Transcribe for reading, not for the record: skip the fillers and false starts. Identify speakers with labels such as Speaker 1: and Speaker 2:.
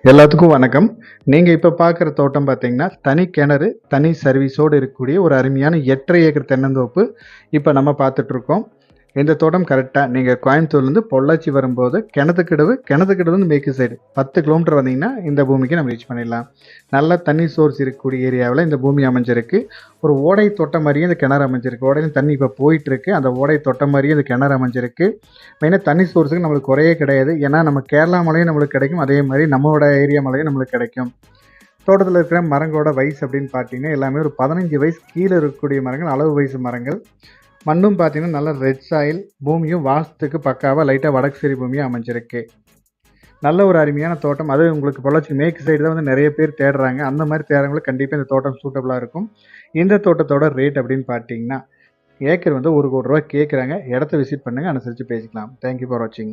Speaker 1: எல்லாத்துக்கும் வணக்கம். நீங்க இப்ப பார்க்குற தோட்டம் பார்த்தீங்கன்னா, தனி கிணறு, தனி சர்வீஸோடு இருக்கக்கூடிய ஒரு அருமையான 8 1/2 ஏக்கர் தென்னந்தோப்பு இப்ப நம்ம பார்த்துட்ருக்கோம். இந்த தோட்டம் கரெக்ட்டா நீங்க கோயம்புத்தூர்லேருந்து பொள்ளாச்சி வரும்போது கிணத்துக்கிடவுலேருந்து மேற்கு சைடு 10 கிலோமீட்டர் வந்தீங்கன்னா, இந்த பூமிக்கு நம்ம ரீச் பண்ணிடலாம். நல்ல தண்ணி சோர்ஸ் இருக்கக்கூடிய ஏரியாவுல இந்த பூமி அமைஞ்சிருக்கு. ஒரு ஓடை தொட்ட மாரியே இந்த கிணறு அமைஞ்சிருக்கு. ஓடையில தண்ணி இப்ப போயிட்டுருக்கு. அந்த ஓடை தொட்ட மாரியே இந்த கிணறு அமைஞ்சிருக்கு. மெயினா தண்ணி சோர்ஸுக்கு நம்மளுக்கு குறையே கிடையாது. ஏன்னா, நம்ம கேரளா மழையும் நம்மளுக்கு கிடைக்கும். அதே மாரி நம்மளோட ஏரியா மழையும் நம்மளுக்கு கிடைக்கும். தோட்டத்தில இருக்கிற மரங்களோட வயசு அப்படின்னு பார்த்தீங்கன்னா, எல்லாமே ஒரு 15 வயசு கீழ இருக்கக்கூடிய மரங்கள், அளவு வயசு மரங்கள். மண்ணும் பார்த்தீங்கன்னா, நல்ல ரெட் சாயில். பூமியும் வாஸ்துக்கு பக்காவா லைட்டா வடக்கு சைடு பூமியா அமைஞ்சிருக்கு. நல்ல ஒரு அருமையான தோட்டம். அதுவும் உங்களுக்கு பொள்ளாச்சி மேற்கு சைடு தான் வந்து நெறைய பேர் தேடுறாங்க. அந்த மாரி தேடுறவங்களுக்கு கண்டிப்பா இந்த தோட்டம் சூட்டபிளா இருக்கும். இந்த தோட்டத்தோட ரேட் அப்படின்னு பார்த்தீங்கன்னா, ஏக்கர் வந்து ரூ. 1,00,00,000 கேட்குறாங்க. இடத்த விசிட் பண்ணுங்க. அனுசரிச்சு பேசிக்கலாம். தேங்க் யூ ஃபார் வாட்சிங்.